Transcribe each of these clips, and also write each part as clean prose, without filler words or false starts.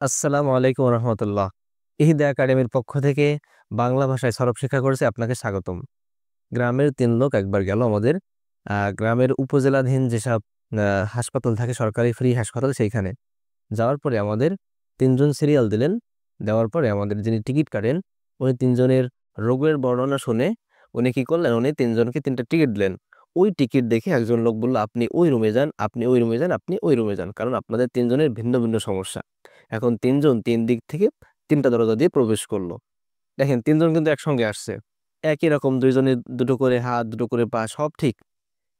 আসসালামু আলাইকুম রহমতুল্লাহ। ইহিদা একাডেমির পক্ষ থেকে বাংলা ভাষায় সরব শিক্ষা করেছে আপনাকে স্বাগতম। গ্রামের তিন লোক একবার গেল আমাদের গ্রামের উপজেলাধীন যেসব হাসপাতাল থাকে, সরকারি ফ্রি হাসপাতাল, সেইখানে যাওয়ার পরে আমাদের তিনজন সিরিয়াল দিলেন। দেওয়ার পরে আমাদের যিনি টিকিট কাটেন, উনি তিনজনের রোগের বর্ণনা শুনে উনি কি করলেন, উনি তিনজনকে তিনটা টিকিট দিলেন। ওই টিকিট দেখে একজন লোক বলল, আপনি ওই রুমে যান, আপনি ওই রুমে যান, আপনি ওই রুমে যান, কারণ আপনাদের তিনজনের ভিন্ন ভিন্ন সমস্যা। এখন তিনজন তিন দিক থেকে তিনটা দরজা দিয়ে প্রবেশ করলো। দেখেন, তিনজন কিন্তু একসঙ্গে আসছে, একই রকম, দুইজনের দুটো করে হাত, দুটো করে পা, সব ঠিক।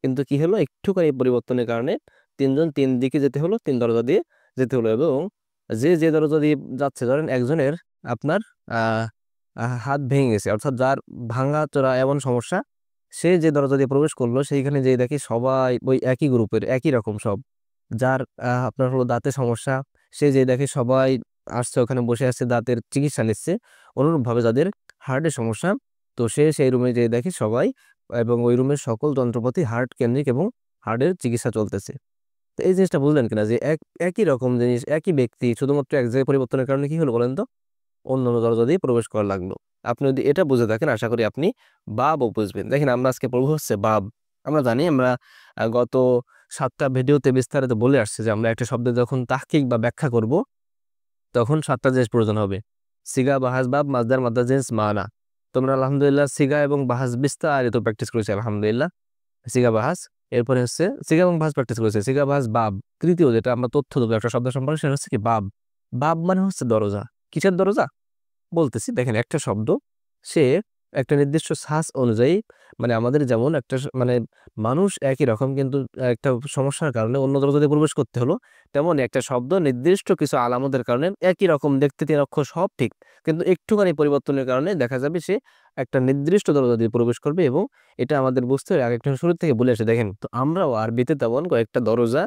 কিন্তু কি হলো, একটুখানি পরিবর্তনের কারণে তিনজন তিন দিকে যেতে হলো, তিন দরজা দিয়ে যেতে হলো। এবং যে যে দরজা দিয়ে যাচ্ছে, ধরেন একজনের আপনার আহ হাত ভেঙে গেছে, অর্থাৎ যার ভাঙা চোরা এমন সমস্যা, সে যে দরজা দিয়ে প্রবেশ করলো সেইখানে যেয়ে দেখে সবাই ওই একই গ্রুপের, একই রকম সব। যার আপনার হলো দাঁতে সমস্যা, সে যে দেখে সবাই আসছে, ওখানে বসে আছে, দাঁতের চিকিৎসা নিচ্ছে। অনুরূপভাবে যাদের হার্টের সমস্যা, তো সে সেই রুমে যেয়ে দেখে সবাই, এবং ওই রুমের সকল যন্ত্রপাতি হার্ট কেন্দ্রিক এবং হার্টের চিকিৎসা চলতেছে। তো এই জিনিসটা বুঝলেন কিনা, যে একই রকম জিনিস, একই ব্যক্তি, শুধুমাত্র এক জায়গায় পরিবর্তনের কারণে কি হলো বলেন তো, অন্য অন্য দরজা দিয়ে প্রবেশ করা লাগলো। আপনি যদি এটা বুঝে থাকেন, আশা করি আপনি বাবও বুঝবেন। দেখেন, আমরা আজকে পড়বো হচ্ছে বাব। আমরা জানি, আমরা গত 7টা ভিডিওতে বিস্তারিত বলে আসছে যে আমরা একটা শব্দে যখন তাহকিক বা ব্যাখ্যা করব, তখন 7টা জিনিস প্রয়োজন হবে: সিগা, বাহাস, বাব, মাজদার, মাদ্দা, জিন্স, মানা। তোমরা আলহামদুলিল্লাহ সিগা এবং বাহাস বিস্তারিত প্র্যাকটিস করেছি আলহামদুলিল্লাহ। সিগা, বাহাস, এরপরে হচ্ছে সিগা এবং বাহাস প্র্যাকটিস করেছে, সিগা, বাহাস, বাব। তৃতীয় যেটা আমরা তথ্য দেবো একটা শব্দ সম্পর্কে, সেটা হচ্ছে কি বাব। বাব মানে হচ্ছে দরজা। কিসের দরজা বলতেছি, দেখেন, একটা শব্দ, সে একটা নির্দিষ্ট সাজ অনুযায়ী, মানে আমাদের যেমন একটা মানে মানুষ একই রকম, কিন্তু একটা সমস্যার কারণে অন্য দরজা দিয়ে প্রবেশ করতে হলো, তেমন একটা শব্দ নির্দিষ্ট কিছু আলামতের কারণে একই রকম দেখতে, তিন অক্ষর সব ঠিক, কিন্তু একটুখানি পরিবর্তনের কারণে দেখা যাবে সে একটা নির্দিষ্ট দরজা দিয়ে প্রবেশ করবে। এবং এটা আমাদের বুঝতে হবে, আগে একটু শুরু থেকে বলে আসে। দেখেন, তো আমরাও আরবিতে তেমন কয়েকটা দরজা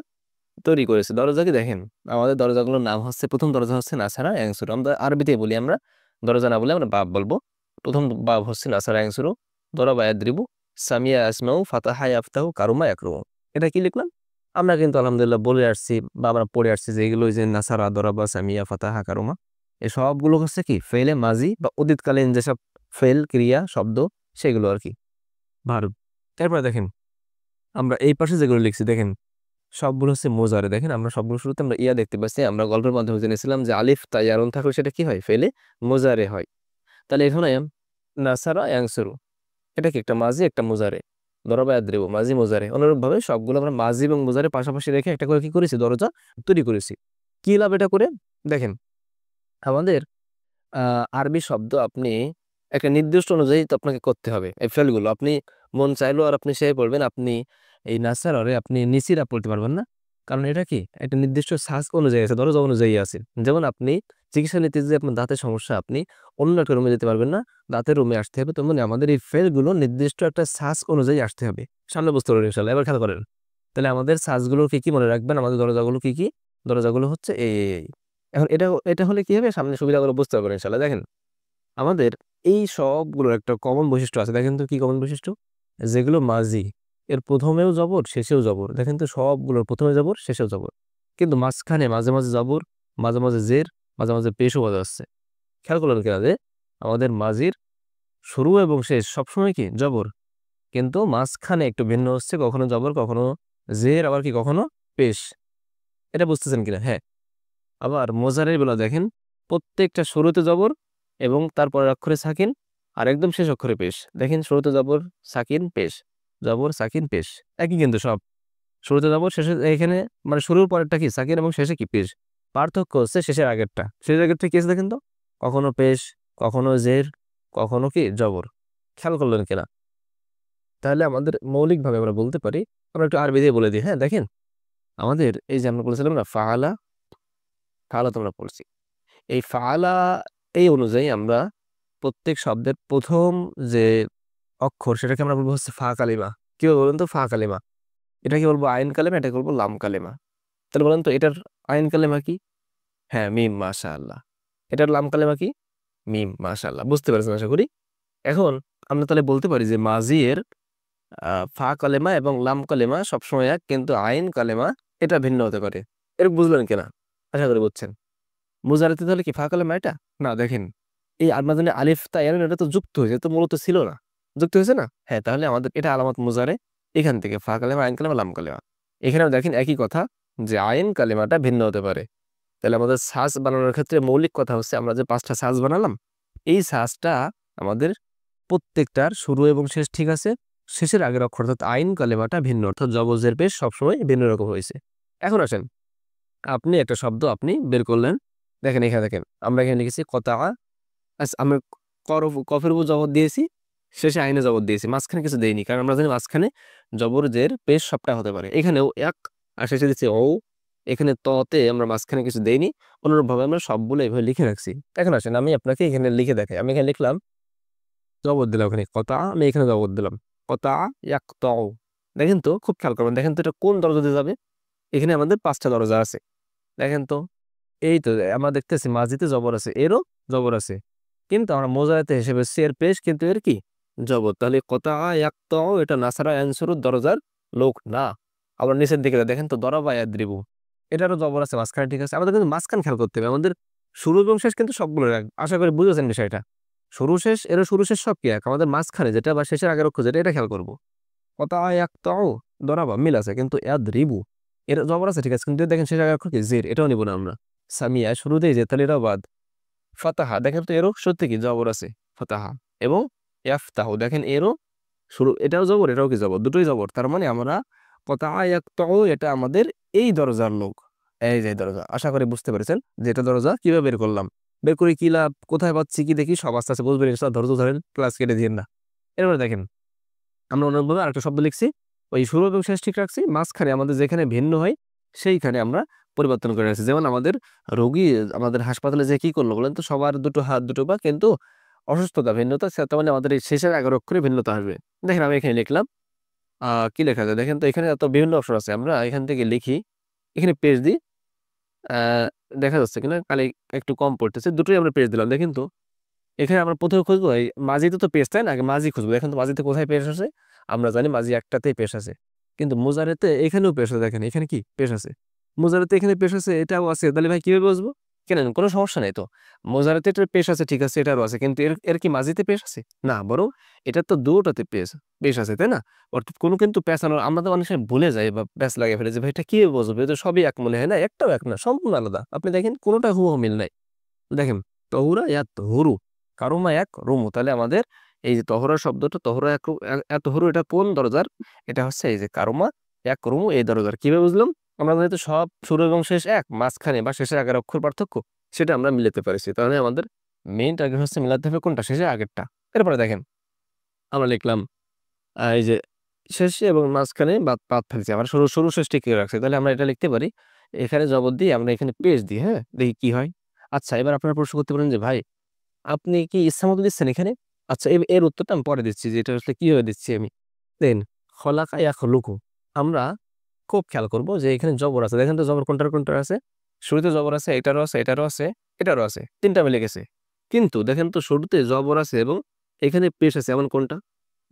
তৈরি করেছি। দরজা কি, দেখেন, আমাদের দরজাগুলোর নাম হচ্ছে, প্রথম দরজা হচ্ছে নাসারা অ্যাংসুর। আমরা আরবিতে বলি, আমরা দরজা না বলে আমরা বাব বলবো। প্রথম বাব হচ্ছে নাসারা অ্যাংসুরু, দরাবা ইয়াদ্রিবু, সামিয়া আসমাউ, ফাতাহা ইয়াফতাহু, কারুমা ইয়াকরুমু। এটা কি লিখলাম? আমরা কিন্তু আলহামদুলিল্লাহ বলে আসছি বা আমরা পড়ে আসছি যে এগুলো, যে নাসারা, দরাবা, সামিয়া, ফাতাহা, কারুমা, এই সবগুলো হচ্ছে কি ফেলে মাজি বা অতীতকালীন যেসব ফেল ক্রিয়া শব্দ, সেগুলো আর কি, ভার্ব। তারপরে দেখেন, আমরা এই পাশে যেগুলো লিখছি, দেখেন, সবগুলো হচ্ছে মোজারে। দেখেন, আমরা সবগুলো শুরুতে আমরা ইয়া দেখতে পাচ্ছি। আমরা গল্পের মাধ্যমে জেনেছিলাম যে আলিফ তাইয়ারুন থাকলে সেটা কি হয়, ফেলে মোজারে হয়। তাহলে এখানে নাসারা ইয়াংসুরু, এটা কি একটা মাজি, একটা মোজারে। দরবা ইয়াদ্রিবু, মাজি মোজারে। অনুরূপভাবে সবগুলো আমরা মাজি এবং মোজারে পাশাপাশি রেখে একটা করে কি করেছি, দরজা তৈরি করেছি। কি লাভ এটা করে? দেখেন, আমাদের আরবি শব্দ আপনি একটা নির্দিষ্ট অনুযায়ী তো আপনাকে করতে হবে। এই ফেলগুলো আপনি মন চাইলো আর আপনি সে পড়বেন, আপনি এই নাসারে আপনি নিসিরা পড়তে পারবেন না, কারণ এটা কি একটা নির্দিষ্ট সাজ অনুযায়ী আছে, দরজা অনুযায়ী আছে। যেমন আপনি চিকিৎসা নিতে যে আপনার দাঁতের সমস্যা, আপনি অন্য একটা রুমে যেতে পারবেন না, দাঁতের রুমে আসতে হবে। তেমনি আমাদের এই ফেলগুলো নির্দিষ্ট একটা সাজ অনুযায়ী আসতে হবে। সামনে বুঝতে পারবেন ইনশাল্লাহ। এবার খেয়াল করেন, তাহলে আমাদের সাজগুলো কি কি মনে রাখবেন, আমাদের দরজাগুলো কি কি, দরজাগুলো হচ্ছে এই। এখন এটা এটা হলে কি হবে, সামনে সুবিধাগুলো বুঝতে পারবেন ইনশাল্লাহ। দেখেন, আমাদের এই সবগুলোর একটা কমন বৈশিষ্ট্য আছে। দেখেন তো কি কমন বৈশিষ্ট্য, যেগুলো মাঝি, এর প্রথমেও জবর, শেষেও জবর। দেখেন তো, সবগুলোর প্রথমে জবর, শেষেও জবর, কিন্তু মাঝখানে মাঝে মাঝে জবর, মাঝে মাঝে জের, মাঝে মাঝে পেশও বোঝা যাচ্ছে। খেয়াল করলেন কিনা যে আমাদের মাঝির শুরু এবং শেষ সবসময় কি জবর, কিন্তু মাঝখানে একটু ভিন্ন হচ্ছে, কখনো জবর, কখনো জের, আবার কি কখনো পেশ। এটা বুঝতেছেন কিনা? হ্যাঁ। আবার মোজারের বেলা দেখেন, প্রত্যেকটা শুরুতে জবর এবং তারপরের অক্ষরে সাকিন, আর একদম শেষ অক্ষরে পেশ। দেখেন, শুরুতে জবর, সাকিন, পেশ, জবর, সাকিন, পেশ, একই কিন্তু সব। শুরুতে জবর, শেষে এখানে মানে শুরুর পরেরটা কি সাকিন এবং শেষে কি পেশ। পার্থক্য হচ্ছে শেষের আগেরটা, শেষের আগেরটা কি আছে দেখেন তো, কখনো পেশ, কখনো জের, কখনো কি জবর। খেয়াল করলেন কিনা? তাহলে আমাদের মৌলিকভাবে আমরা বলতে পারি, আমরা একটু আরবি দিয়ে বলে দিই। হ্যাঁ, দেখেন, আমাদের এই যে আমরা বলেছিলাম না ফাআলা, ফাআলা তোমরা পড়ছি, এই ফাআলা, এই অনুযায়ী আমরা প্রত্যেক শব্দের প্রথম যে অক্ষর, সেটাকে আমরা বলবো হচ্ছে ফা কালিমা। কি বলবো বলেন তো? ফা কালিমা। এটাকে বলবো আইন কালেমা, এটাকে বলবো লাম কালেমা। তাহলে বলেন তো, এটার আইন কালেমা কি? হ্যাঁ, মিম, মাশাআল্লাহ। এটার লাম কালেমা কি? মিম, মাশাআল্লাহ। বুঝতে পারছেন আশা করি। এখন আমরা তাহলে বলতে পারি যে মাজি এর ফা কালেমা এবং লাম কালেমা সবসময় এক, কিন্তু আইন কালেমা এটা ভিন্ন হতে পারে। এর বুঝলেন কিনা? আশা করি বুঝছেন। মুজারাতে তাহলে কি ফা কালেমা এটা না, দেখেন এই আলমাদানে আলিফ তা এটা তো যুক্ত হয়েছে, তো মূলত ছিল না, যুক্ত হয়েছে না, হ্যাঁ তাহলে আমাদের এটা আলামত মুজারে, এখান থেকে ফা কালেমা, আইন কালেমা, লাম কালেমা। এখানেও দেখেন একই কথা, যে আইন কালেমাটা ভিন্ন হতে পারে। তাহলে আমাদের সাজ বানানোর ক্ষেত্রে মৌলিক কথা হচ্ছে, আমরা যে 5টা সাজ বানালাম, এই সাজটা আমাদের প্রত্যেকটার শুরু এবং শেষ ঠিক আছে, শেষের আগের অক্ষর অর্থাৎ আইন কালেমাটা ভিন্ন, অর্থাৎ জবজের পেশ সবসময় ভিন্ন রকম হয়েছে। এখন আসেন, আপনি একটা শব্দ আপনি বের করলেন, দেখেন এখানে দেখেন আমরা এখানে লিখেছি কতা, আমি কফের উপর জবর দিয়েছি, শেষে আইনে জবর দিয়েছি, মাঝখানে কিছু দেইনি, কারণ আমরা জানি মাঝখানে জবর জের পেশ সবটা হতে পারে। এখানেও এক, আর শেষে দিচ্ছি ও, এখানে ততে আমরা মাঝখানে কিছু দেইনি, অনুরূপভাবে আমরা সবগুলো এইভাবে লিখে রাখছি। এখন আসেন আমি আপনাকে এখানে লিখে দেখাই, আমি এখানে লিখলাম, জবর দিলাম ওখানে কতা, আমি এখানে জবর দিলাম কতা এক ত। দেখেন তো, খুব খেয়াল করবেন, দেখেন তো এটা কোন দরজা দিয়ে যাবে, এখানে আমাদের 5টা দরজা আছে, দেখেন তো, এই তো আমরা দেখতেছি মাঝিতে জবর আছে, এরও জবর আছে, কিন্তু আমরা মোজারাতে হিসেবে এর পেশ কিন্তু এর কি জবর, তাহলে কতা এক ত এটা নাসারা অ্যানসুরুর দরজার লোক না। আবার নিচের দিকে দেখেন তো, দরাবা ইয়াদ্রিবু, এটারও জবর আছে মাঝখানে, ঠিক আছে, আমাদের কিন্তু মাঝখান খেয়াল করতে হবে, আমাদের শুরু এবং শেষ কিন্তু সবগুলো এক, আশা করি বুঝেছেন বিষয়টা, শুরু শেষ, এরও শুরু শেষ সব কি এক, আমাদের মাঝখানে যেটা বা শেষের আগের অক্ষর যেটা, এটা খেয়াল করবো। কতা এক ত দরাবা মিল আছে, কিন্তু ইয়াদ্রিবু এর জবর আছে, ঠিক আছে, কিন্তু দেখেন শেষের আগের অক্ষর কি জের, এটাও নিব না আমরা। সামিয়া শুরুতেই যে, তাহলে এটাও বাদ। ফাতাহা দেখেন তো, এরও সত্যি কি জবর আছে ফাতাহা, এবং ইয়াফতাহু দেখেন এরও শুরু, এটাও জবর, এটাও কি জবর, দুটোই জবর, তার মানে আমরা কতা ইয়াকতাউ এটা আমাদের এই দরজার লোক, এই যে দরজা, আশা করি বুঝতে পেরেছেন যে এটা দরজা কিভাবে বের করলাম, বের করে কি লাভ, কোথায় পাচ্ছি কি দেখি, সব আস্তে আস্তে বুঝবেন, ধৈর্য ধরেন, ক্লাস কেটে দিন না। এরপরে দেখেন আমরা অন্যভাবে আরেকটা শব্দ লিখছি, ওই শুরু এবং শেষ ঠিক রাখছি, মাঝখানে আমাদের যেখানে ভিন্ন হয় সেইখানে আমরা পরিবর্তন করে রাখছি। যেমন আমাদের রোগী আমাদের হাসপাতালে যে কি করলো বলেন তো, সবার দুটো হাত দুটো পা, কিন্তু অসুস্থতা ভিন্নতা, তার মানে আমাদের এই শেষের আগের অক্ষরে ভিন্নতা আসবে। দেখেন আমি এখানে লিখলাম, কি লেখা যায় দেখেন তো, এখানে এত বিভিন্ন অপশন আছে, আমরা এখান থেকে লিখি, এখানে পেজ দিই, দেখা যাচ্ছে কিনা কালি একটু কম পড়তেছে, দুটোই আমরা পেজ দিলাম, দেখেন তো এখানে আমরা প্রথমে খুঁজবো এই মাঝিতে তো পেশ, তাই না, আগে মাঝি খুঁজবো, দেখেন তো মাঝিতে কোথায় পেশ আছে, আমরা জানি মাঝি একটাতেই পেশ আছে, কিন্তু মুজারেতে এখানেও পেশ আছে, দেখেন এখানে কি পেশ আছে, মুজারেতে এখানে পেশ আছে, এটাও আছে, তাহলে ভাই কিভাবে বুঝবো, কেন কোনো সমস্যা নেই তো, মুজারেতে এটার পেশ আছে, ঠিক আছে, এটারও আছে, কিন্তু এর এর কি মাঝিতে পেশ আছে না, বরং এটা তো দুটোতে পেশ পেশ আছে, তাই না, অর্থাৎ কোনো কিন্তু পেঁচানো, আমরা তো অনেক সময় ভুলে যাই বা প্যাঁচ লাগিয়ে ফেলে যে ভাই এটা কিভাবে বুঝবো, এটা সবই এক মনে হয় না, একটাও এক না, সম্পূর্ণ আলাদা, আপনি দেখেন কোনোটা হুবহু মিল নাই, দেখেন তহুরা ইয়া তহুরু, কারুমা এক রুমু, তাহলে আমাদের এই যে তহরা শব্দটা, তহরা এক এত হরু, এটা কোন দরজার, এটা হচ্ছে এই যে কারুমা এক রুমু এই দরজার। কিভাবে বুঝলাম, আমরা যেহেতু সব শুরু এবং শেষ এক, মাঝখানে বা শেষের আগের অক্ষর পার্থক্য সেটা আমরা মিলাতে পারছি, তাহলে আমাদের মেইন টার্গেট হচ্ছে মিলাতে হবে কোনটা, শেষের আগেরটা। এরপরে দেখেন আমরা লিখলাম, এই যে শেষে এবং মাঝখানে বাদ বাদ ফেলছি, আমরা শুরু শুরু শেষ ঠিক করে রাখছি, তাহলে আমরা এটা লিখতে পারি, এখানে জবর দিয়ে আমরা এখানে পেজ দিই, হ্যাঁ দেখি কি হয়। আচ্ছা এবার আপনারা প্রশ্ন করতে পারেন যে ভাই আপনি কি ইচ্ছা মতো দিচ্ছেন এখানে, আচ্ছা এর উত্তরটা আমি পরে দিচ্ছি, যে এটা আসলে কিভাবে দিচ্ছি আমি। দেন খলাকা ইয়াখলুকু, আমরা খুব খেয়াল করব যে এখানে জবর আছে, দেখেন তো জবর কোনটার কোনটার আছে, শুরুতে জবর আছে, এটারও আছে, এটারও আছে, এটারও আছে, তিনটা মিলে গেছে, কিন্তু দেখেন তো শুরুতে জবর আছে এবং এখানে পেশ আছে, এমন কোনটা,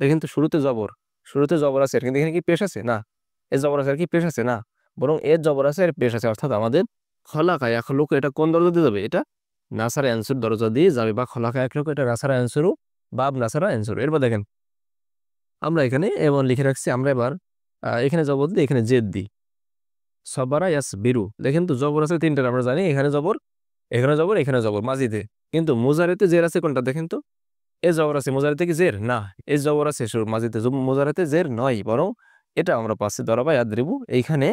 দেখেন তো শুরুতে জবর আছে, কিন্তু এখানে কি পেশ আছে না, এর জবর আছে আর কি পেশ আছে না, বরং এর জবর আছে এর পেশ আছে, অর্থাৎ আমাদের খলাকা ইয়াখলুকু এটা কোন দরজা দিয়ে যাবে, এটা নাসারা অ্যান্সার দরজা দিয়ে যাবে, বা খোলাকা এক লোক এটা নাসারা অ্যান্সারও, বাব নাসারা অ্যান্সারও। এরপর দেখেন আমরা এখানে এমন লিখে রাখছি, আমরা এবার এখানে জবর দিই, এখানে জেদ দিই, সবারা ইয়াস বিরু, দেখেন তো জবর আছে তিনটার, আমরা জানি এখানে জবর, এখানে জবর, এখানে জবর মাঝিতে, কিন্তু মুজারেতে জের আছে কোনটা, দেখেন তো এ জবর আছে, মুজারেতে কি জের না, এ জবর আছে মাঝিতে, মুজারেতে জের নয়, বরং এটা আমরা পাচ্ছি দরাবা ইয়াদ্রিবু, এইখানে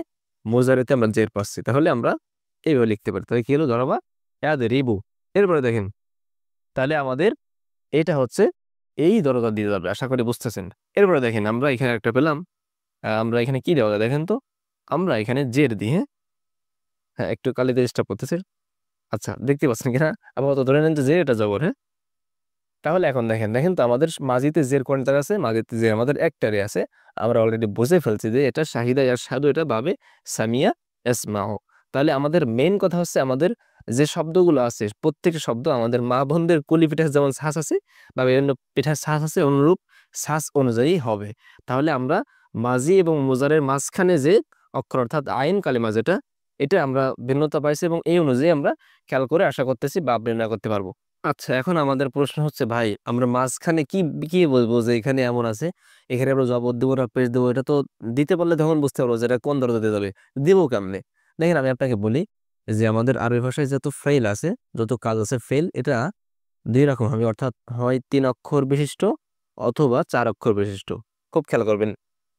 মুজারেতে আমরা জের পাচ্ছি, তাহলে আমরা এইভাবে লিখতে পারি, তাহলে কি হলো দরাবা ইয়াদ্রিবু। এরপরে দেখেন তাহলে আমাদের এটা হচ্ছে এই দরজা দিয়ে যাবে, আশা করি বুঝতেছেন। এরপরে দেখেন আমরা এখানে একটা পেলাম, আমরা এখানে কি দেওয়া যায় দেখেন তো, আমরা এখানে জের দিই, হ্যাঁ হ্যাঁ একটু কালিতে ডিস্টার্ব করতেছে, আচ্ছা দেখতে পাচ্ছেন কিনা, আপাতত ধরে নেন যে জের এটা জবর, হ্যাঁ তাহলে এখন দেখেন, দেখেন তো আমাদের মাঝিতে জের কোনটার আছে, মাঝিতে জের আমাদের একটারে আছে, আমরা অলরেডি বুঝে ফেলছি যে এটা শাহিদা আর সাধু, এটা বাবে সামিয়া এসমাও। তাহলে আমাদের মেইন কথা হচ্ছে আমাদের যে শব্দগুলো আছে প্রত্যেকটা শব্দ আমাদের মা বোনদের কুলি পিঠা যেমন শ্বাস আছে বা বিভিন্ন পিঠার শ্বাস আছে, অনুরূপ শ্বাস অনুযায়ী হবে। তাহলে আমরা মাঝি এবং মুজারের মাঝখানে যে অক্ষর অর্থাৎ আইন কালিমা যেটা, এটা আমরা ভিন্নতা পাইছি এবং এই অনুযায়ী আমরা খেয়াল করে আশা করতেছি বাপ নির্ণয় করতে পারবো। আচ্ছা, এখন আমাদের প্রশ্ন হচ্ছে ভাই আমরা মাঝখানে কি কি বলবো যে এখানে এমন আছে, এখানে আমরা জবর দেবো না পেশ দেবো, এটা তো দিতে পারলে তখন বুঝতে পারবো যে এটা কোন দরজাতে যাবে, দিব কেমনে? দেখেন আমি আপনাকে বলি যে আমাদের আরবি ভাষায় যত ফেল আছে, যত কাজ আছে ফেল, এটা দুই রকম হবে, অর্থাৎ হয় 3 অক্ষর বিশিষ্ট অথবা 4 অক্ষর বিশিষ্ট। খুব খেয়াল করবেন,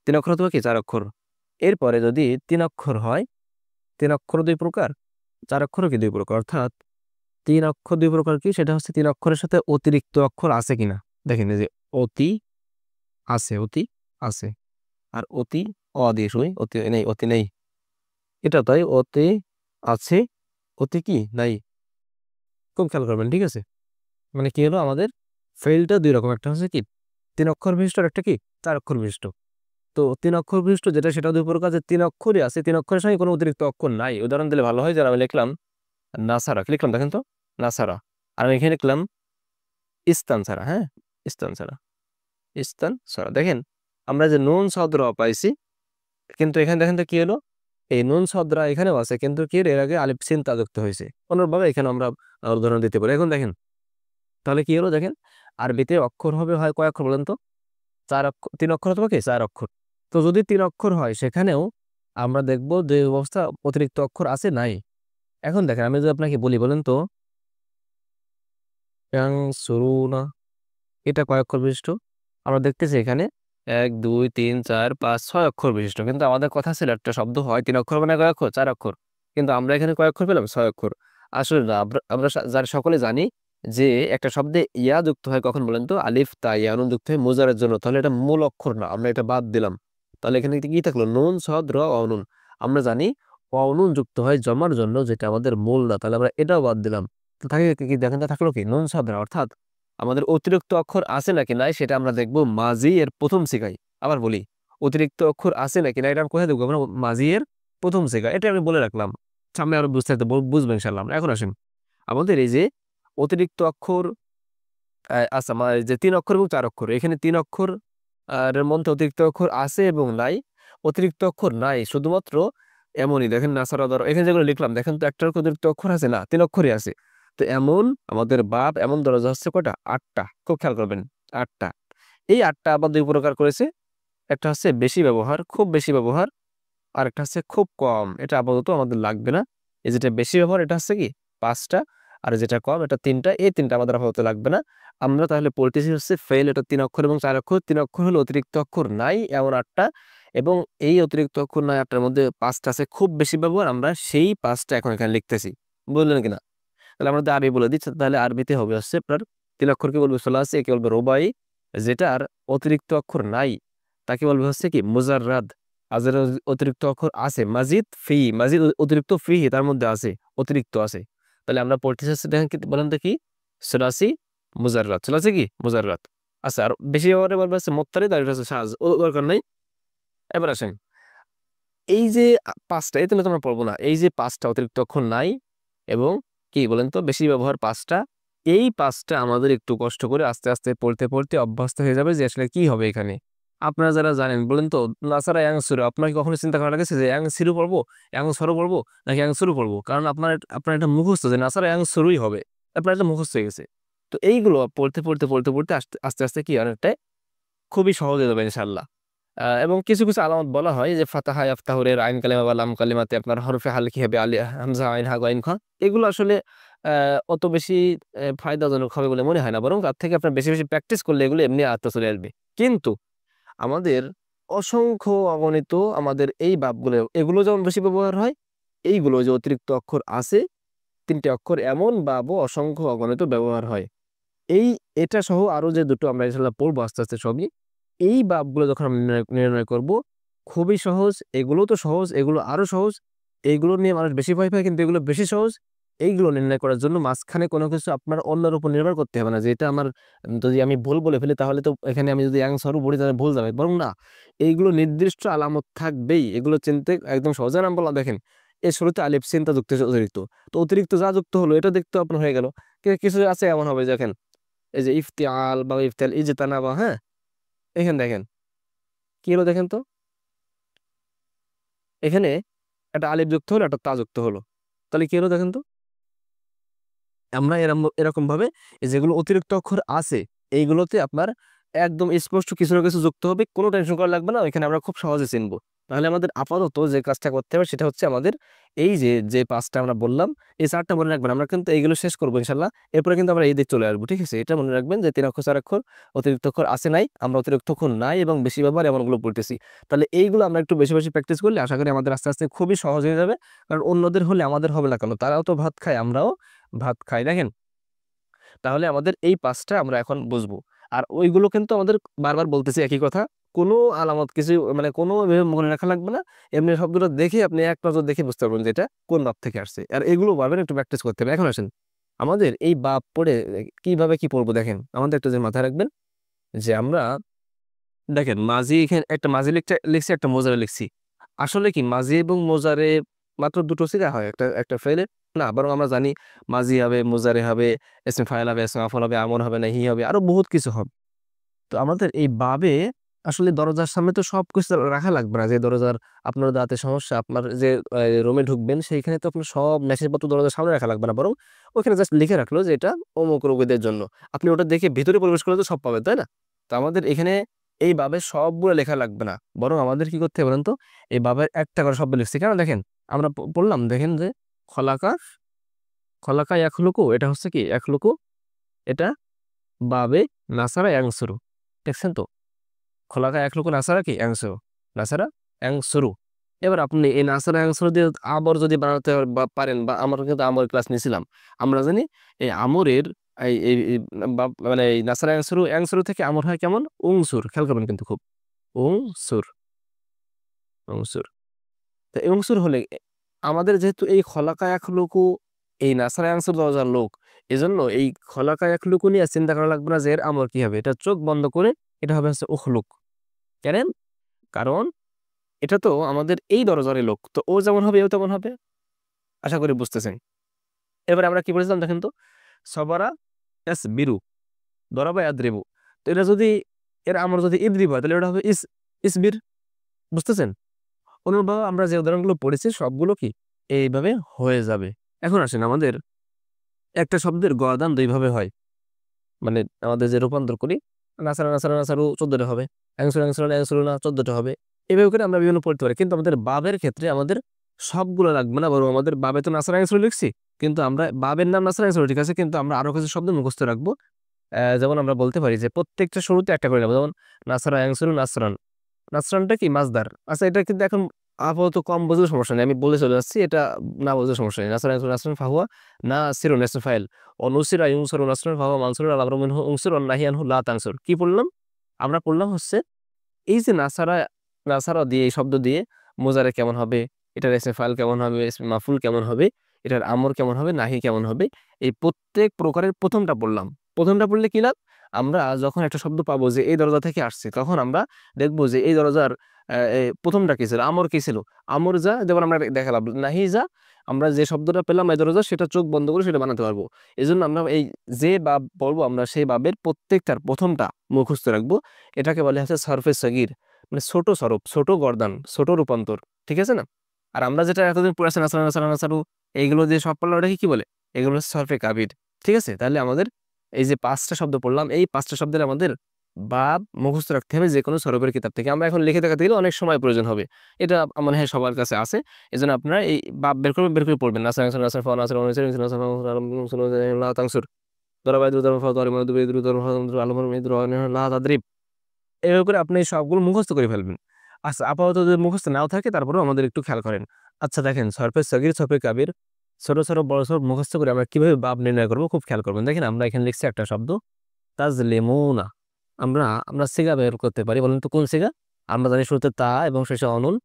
3 অক্ষর অথবা কি 4 অক্ষর। এরপরে যদি 3 অক্ষর হয়, 3 অক্ষর 2 প্রকার, 4 অক্ষরও কি 2 প্রকার, অর্থাৎ 3 অক্ষর 2 প্রকার কি, সেটা হচ্ছে 3 অক্ষরের সাথে অতিরিক্ত অক্ষর আছে কিনা। দেখেন এই যে অতি আছে, অতি আছে, আর অতি অ দিয়ে শুই, অতি নেই, অতি নেই, এটা তাই, অতি আছে, অতি কি নাই। খুব খেয়াল করবেন, ঠিক আছে? মানে কি হলো, আমাদের ফেলটা দুই রকম, একটা হচ্ছে কি 3 অক্ষর বিশিষ্ট, আর একটা কি 4 অক্ষর বিশিষ্ট। তো 3 অক্ষর বিশিষ্ট যেটা, সেটা 2 প্রকার, যে 3 অক্ষরই আছে, 3 অক্ষরের সঙ্গে কোনো অতিরিক্ত অক্ষর নাই। উদাহরণ দিলে ভালো হয়, যারা আমি লিখলাম নাসারা, কি লিখলাম দেখেন তো, নাসারা। আর আমি এখানে লিখলাম ইস্তান ছাড়া, হ্যাঁ, ইস্তান ছাড়া, ইস্তান ছাড়া। দেখেন আমরা যে নুন সদর পাইছি, কিন্তু এখানে দেখেন তো কি হলো, এই নুন সদরা এখানেও আছে, কিন্তু কি এর আগে আলিফ সিন তা যুক্ত হয়েছে। অনুরূপভাবে এখানে আমরা উদাহরণ দিতে পারি। এখন দেখেন তাহলে কি হলো, দেখেন আরবিতে অক্ষর হবে হয় কয় অক্ষর বলেন তো, 4 অক্ষর, 3 অক্ষর অথবা কি 4 অক্ষর। তো যদি 3 অক্ষর হয়, সেখানেও আমরা দেখবো যে অবস্থা অতিরিক্ত অক্ষর আছে নাই। এখন দেখেন আমি যদি আপনাকে বলি, বলেন তো ইয়ানসুরুনা, এটা কয় অক্ষর বিশিষ্ট? আমরা দেখতেছি এখানে 1 2 3 4 5 6 অক্ষর বিশিষ্ট, কিন্তু আমাদের কথা ছিল একটা শব্দ হয় 3 অক্ষর মানে কয় অক্ষর, 4 অক্ষর। কিন্তু আমরা এখানে কয় অক্ষর পেলাম, 6 অক্ষর। আসলে না, আমরা যারা সকলে জানি যে একটা শব্দে ইয়া যুক্ত হয় কখন বলেন তো, আলিফ তা ইয়া নুন যুক্ত হয় মুজারের জন্য, তাহলে এটা মূল অক্ষর না, আমরা এটা বাদ দিলাম। তাহলে এখানে কি থাকলো, নুন সদ র অনুন। আমরা জানি অনুন যুক্ত হয় জমার জন্য, যেটা আমাদের মূল না, তাহলে আমরা এটাও বাদ দিলাম। তো থাকে কি, দেখেন তো থাকলো কি নুন সদ রা, অর্থাৎ আমাদের অতিরিক্ত অক্ষর আছে নাকি নাই সেটা আমরা দেখবো মাজি এর প্রথম সিগায়। আবার বলি, অতিরিক্ত অক্ষর আছে নাকি না এটা আমরা কোথায় দেখবো, আমরা মাজি এর প্রথম সিগা, এটা আমি বলে রাখলাম, সামনে আরো বুঝতে বুঝবেন ইনশাআল্লাহ। আমরা এখন আসেন আমাদের এই যে অতিরিক্ত অক্ষর, আচ্ছা এই যে 3 অক্ষর এবং 4 অক্ষর, এখানে 3 অক্ষর এর মধ্যে অতিরিক্ত অক্ষর আছে এবং নাই। অতিরিক্ত অক্ষর নাই শুধুমাত্র এমনই, দেখেন নাসারা ধরো, এখানে যেগুলো লিখলাম দেখেন তো, একটার অতিরিক্ত অক্ষর আছে না, 3 অক্ষরই আছে। তো এমন আমাদের বাপ এমন দরজা হচ্ছে কয়টা, 8টা। খুব খেয়াল করবেন, 8টা। এই 8টা আবার 2 প্রকার করেছে, একটা হচ্ছে বেশি ব্যবহার, খুব বেশি ব্যবহার, আর একটা হচ্ছে খুব কম, এটা আপাতত আমাদের লাগবে না। এই যেটা বেশি ব্যবহার এটা হচ্ছে কি 5টা, আর যেটা কম এটা 3টা, এই 3টা আমাদের আপাতত লাগবে না। আমরা তাহলে পড়তেছি হচ্ছে ফেল, এটা 3 অক্ষর এবং 4 অক্ষর। 3 অক্ষর হলো অতিরিক্ত অক্ষর নাই এমন 8টা, এবং এই অতিরিক্ত অক্ষর নাই 8টার মধ্যে 5টা আছে খুব বেশি ব্যবহার, আমরা সেই 5টা এখন এখানে লিখতেছি। বুঝলেন কিনা? তাহলে আমরা আরবি বলে দিচ্ছি, তাহলে আরবিতে হবে হচ্ছে আপনার 3 অক্ষরকে বলবে সোলাসি, একে বলবে রুবাই, যেটার অতিরিক্ত অক্ষর নাই তাকে বলবে হচ্ছে কি মুজাররাদ। আর যেটা অতিরিক্ত অক্ষর আছে, মাজিদ ফি, মাজিদ অতিরিক্ত ফি, তার মধ্যে আছে, অতিরিক্ত আছে। তাহলে আমরা পড়তে চাচ্ছি, দেখেন কি বলেন তো, কি সোলাসি মুজাররাদ, সোলাসি কি মুজাররাদ। আচ্ছা, আর বেশি ব্যবহারে বলবে হচ্ছে মোত্তারিদ, আর এটা হচ্ছে সাজ, ও দরকার নাই। এবার আসেন এই যে 5টা, এই তো আমরা পড়বো না, এই যে 5টা অতিরিক্ত অক্ষর নাই এবং কি বলেন তো বেশি ব্যবহার 5টা, এই 5টা আমাদের একটু কষ্ট করে আস্তে আস্তে পড়তে পড়তে অভ্যস্ত হয়ে যাবে যে আসলে কি হবে এখানে। আপনারা যারা জানেন বলেন তো, নাসারা ইয়াংসুরু, আপনার কি কখনো চিন্তা করা লাগেছে যে ইয়াংসিরু পড়বো, ইয়াংসরু পড়বো নাকি ইয়াংসুরু পড়বো? কারণ আপনার এটা মুখস্থ যে নাসারা ইয়াংসুরুই হবে, আপনার এটা মুখস্থ হয়ে গেছে। তো এইগুলো পড়তে পড়তে পড়তে পড়তে আস্তে আস্তে আস্তে কি অনেকটাই খুবই সহজ হয়ে যাবে ইনশাল্লাহ। এবং কিছু কিছু আলামত বলা হয় যে ফাতাহা ইয়াফতাহুরের আইন কালিমা বা লাম কালিমাতে আপনার হরফে হালকি হবে, আলি হামজা আইন হা গাইন খ, এগুলো আসলে অত বেশি ফায়দাজনক হবে বলে মনে হয় না, বরং তার থেকে আপনার বেশি বেশি প্র্যাকটিস করলে এগুলো এমনি আয়ত্ত চলে আসবে। কিন্তু আমাদের অসংখ্য অগণিত আমাদের এই বাপগুলো, এগুলো যেমন বেশি ব্যবহার হয়, এইগুলো যে অতিরিক্ত অক্ষর আছে 3টে অক্ষর, এমন বাবও অসংখ্য অগণিত ব্যবহার হয়। এই এটা সহ আরো যে দুটো আমরা ইনশাল্লাহ পড়বো আস্তে আস্তে সবই, এই বাবগুলো যখন আমরা নির্ণয় করব, খুবই সহজ। এগুলো তো সহজ, এগুলো আরো সহজ। এইগুলো নিয়ে মানুষ বেশি ভয় পায়, কিন্তু এগুলো বেশি সহজ। এইগুলো নির্ণয় করার জন্য মাঝখানে কোনো কিছু আপনার অন্যের উপর নির্ভর করতে হবে না, যে এটা আমার যদি আমি ভুল বলে ফেলি তাহলে তো এখানে আমি যদি অ্যান্সারও বলি তাহলে ভুল যাবে, বরং না, এইগুলো নির্দিষ্ট আলামত থাকবেই, এগুলো চিনতে একদম সহজ। নাম বলা দেখেন, এর শুরুতে আলিফ চিন্তা যুক্ত হয়েছে অতিরিক্ত, তো অতিরিক্ত যা যুক্ত হলো এটা দেখতে আপনার হয়ে গেল। কিছু আছে এমন হবে, দেখেন এই যে ইফতিয়াল বা ইফতিয়াল, এই যে তানাবা, হ্যাঁ, এখানে দেখেন কি হলো, দেখেন তো এখানে একটা আলিফ যুক্ত হলো, একটা তা যুক্ত হলো, তাহলে কি হলো দেখেন তো। আমরা এরকম এরকম ভাবে যেগুলো অতিরিক্ত অক্ষর আছে এইগুলোতে আপনার একদম স্পষ্ট কিছু না কিছু যুক্ত হবে, কোনো টেনশন করা লাগবে না, ওইখানে আমরা খুব সহজে চিনবো। তাহলে আমাদের আপাতত যে কাজটা করতে হবে সেটা হচ্ছে আমাদের এই যে যে পাঁচটা আমরা বললাম, এই চারটা মনে রাখবেন, আমরা কিন্তু এইগুলো শেষ করবো ইনশাল্লাহ। এরপরে কিন্তু আমরা এই দিকে চলে আসবো, ঠিক আছে? এটা মনে রাখবেন যে 3 অক্ষর 4 অক্ষর অতিরিক্ত অক্ষর আছে নাই, আমরা অতিরিক্ত অক্ষর নাই এবং বেশি ব্যবহার এমনগুলো পড়তেছি। তাহলে এইগুলো আমরা একটু বেশি বেশি প্র্যাকটিস করলে আশা করি আমাদের আস্তে আস্তে খুবই সহজ হয়ে যাবে। কারণ অন্যদের হলে আমাদের হবে না কেন, তারাও তো ভাত খায়, আমরাও ভাত খাই, দেখেন। তাহলে আমাদের এই পাঁচটা আমরা এখন বুঝবো। আর ওইগুলো কিন্তু আমাদের বারবার বলতেছি একই কথা, কোনো আলামত কিছু মানে কোনো এভাবে মনে রাখা লাগবে না, এমনি শব্দটা দেখে আপনি এক নজর দেখে বুঝতে পারবেন যে এটা কোন বাপ থেকে আসছে। আর এগুলো বারবার একটু প্র্যাকটিস করতে হবে। এখন আসেন আমাদের এই বাপ পড়ে কিভাবে কি পড়বো, দেখেন আমাদের একটা যে মাথায় রাখবেন যে আমরা দেখেন মাঝি, এখানে একটা মাঝি লিখছি, একটা মোজারে লিখছি। আসলে কি মাঝি এবং মোজারে মাত্র দুটো সিগা হয় একটা একটা ফেলে না, বরং আমরা জানি মাঝি হবে, মোজারে হবে, এসমে ফাইল হবে, এসমে আফল হবে, আমর হবে, নাহি হবে, আরো বহুত কিছু হবে। তো আমাদের এই বাবে আসলে দরজার সামনে তো সব কিছু রাখা লাগবে না। যে দরজার আপনার দাঁতে সমস্যা, আপনার যে রুমে ঢুকবেন সেইখানে তো আপনার সব মেশিনপত্র দরজার সামনে রাখা লাগবে না, বরং ওখানে জাস্ট লিখে রাখলো যে এটা অমুক রোগীদের জন্য। আপনি ওটা দেখে ভিতরে প্রবেশ করলে তো সব পাবেন, তাই না? তো আমাদের এখানে এই বাবে সবগুলো লেখা লাগবে না, বরং আমাদের কি করতে হবে বলেন তো, এই বাবের একটা করে শব্দ লিখছি কেন দেখেন। আমরা বললাম দেখেন যে খলাকা, খলাকা এক লুকু, এটা হচ্ছে কি এক লুকু, এটা বাবে নাসারা অ্যাংসুরু, দেখছেন তো? খোলাকা এক লক্ষ নাসারা কি অ্যাংসো, নাসারা অ্যাংসরু। এবার আপনি এই নাসারা অ্যাংসরু দিয়ে আবার যদি বানাতে পারেন, বা আমরা কিন্তু আমর ক্লাস নিয়েছিলাম, আমরা জানি এই আমরের এই এই এই মানে এই নাসারা অ্যাংসরু, অ্যাংসরু থেকে আমর হয় কেমন, উংসুর, খেয়াল করবেন কিন্তু খুব, উংসুর, উংসুর। তো উংসুর হলে আমাদের যেহেতু এই খলাকা এক লুকু এই নাসারা অ্যাংসর দরজার লোক, এজন্য এই খলাকা এক লুকু নিয়ে চিন্তা করা লাগবে না যে এর আমর কি হবে, এটা চোখ বন্ধ করে এটা হবে হচ্ছে উখলুক। কেন? কারণ এটা তো আমাদের এই দরজারই লোক, তো ও যেমন হবে এও তেমন হবে, আশা করি বুঝতেছেন। এবারে আমরা কি বলেছিলাম দেখেন তো, সবারা এস বিরু, দরাবা ইয়াদ্রিবু। তো এটা যদি এর আমরা যদি ইদ্রিব হয় তাহলে এটা হবে ইসবির, বুঝতেছেন? অনুরূপভাবে আমরা যে উদাহরণগুলো পড়েছি সবগুলো কি এইভাবে হয়ে যাবে। এখন আসেন আমাদের একটা শব্দের গদান দুইভাবে হয়, মানে আমাদের যে রূপান্তর করি, নাসারা নাসারা নাসারু 14টা হবে, অ্যাংসুর অ্যাংসুর অ্যাংসুর না 14টা হবে। এভাবে করে আমরা বিভিন্ন পড়তে পারি, কিন্তু আমাদের বাবের ক্ষেত্রে আমাদের সবগুলো লাগবে না, বরং আমাদের বাবে তো নাসারা অ্যাংসুর লিখছি, কিন্তু আমরা বাবের নাম নাসারা অ্যাংসুর ঠিক আছে, কিন্তু আমরা আরো কিছু শব্দ মুখস্থ রাখবো। যেমন আমরা বলতে পারি যে প্রত্যেকটা শুরুতে একটা করে নেবো, যেমন নাসারা অ্যাংসুর নাসরান, নাসরানটা কি মাসদার। আচ্ছা এটা কিন্তু এখন আপাতত কম বুঝলে সমস্যা নেই, আমি বলে চলে যাচ্ছি, এটা না বুঝলে সমস্যা নেই। নাসরান নাসরান ফাহুয়া না সিরুন ফাইল অনুসির আইউনসর নাসরান ফাহুয়া মানসুর আল আমরুমিন উনসুর নাহিয়ানহু লা তানসুর। কি পড়লাম? আমরা পড়লাম হচ্ছে এই যে নাসারা, নাসারা দিয়ে এই শব্দ দিয়ে মোজারে কেমন হবে, এটার এসে ফাইল কেমন হবে, মাফুল কেমন হবে, এটার আমর কেমন হবে, নাহি কেমন হবে, এই প্রত্যেক প্রকারের প্রথমটা পড়লাম। প্রথমটা পড়লে কি লাভ, আমরা যখন একটা শব্দ পাবো যে এই দরজা থেকে আসছে, তখন আমরা দেখবো যে এই দরজার প্রথমটা কি ছিল, আমর কি ছিল, আমর যা, যেমন আমরা দেখালাম নাহি যা, আমরা যে শব্দটা পেলাম এই দরজা সেটা চোখ বন্ধ করে সেটা বানাতে পারবো। এই জন্য আমরা এই যে বাব পড়বো আমরা সেই বাবের প্রত্যেকটার প্রথমটা মুখস্থ রাখবো। এটাকে বলে হচ্ছে সরফে সগির, মানে ছোট সরফ, ছোট গর্দান, ছোট রূপান্তর, ঠিক আছে না? আর আমরা যেটা এতদিন পড়ে আছি নাসারা নাসারা নাসারু, এইগুলো দিয়ে সব পড়লাম, ওটাকে কি বলে, এগুলো হচ্ছে সরফে কাবির, ঠিক আছে? তাহলে আমাদের এই যে পাঁচটা শব্দ পড়লাম, এই পাঁচটা শব্দের আমাদের বাব মুখস্থ রাখতে হবে যে কোনো সরফের কিতাব থেকে। আমরা এখন লিখে দেখাতে গেলে অনেক সময় প্রয়োজন হবে, এটা মনে হয় সবার কাছে আছে। এই জন্য আপনারা এই বাব বের করে পড়বেন, নাসার নাসার নাসার ফা নাসার নাসার নাসার নাসার তাংসুর দরাবাই দ্রুত ফা দরিমা দুবে দ্রুত আলমর মিদ্র লা তাদরিব। এভাবে করে আপনি সবগুলো মুখস্থ করে ফেলবেন। আচ্ছা আপাতত যদি মুখস্থ নাও থাকে তারপরেও আমাদের একটু খেয়াল করেন। আচ্ছা দেখেন সরফে সগির সরফে কাবির ছোট ছোট বড় ছোট মুখস্থ করে আমরা কিভাবে বাব নির্ণয় করবো খুব খেয়াল করবেন। দেখেন আমরা এখানে লিখছি একটা শব্দ তাজলিমুনা, আমরা আমরা সিগা বের করতে পারি, বলেন তো কোন সিগা? আমরা জানি শুরুতে তা এবং শেষে অনুন,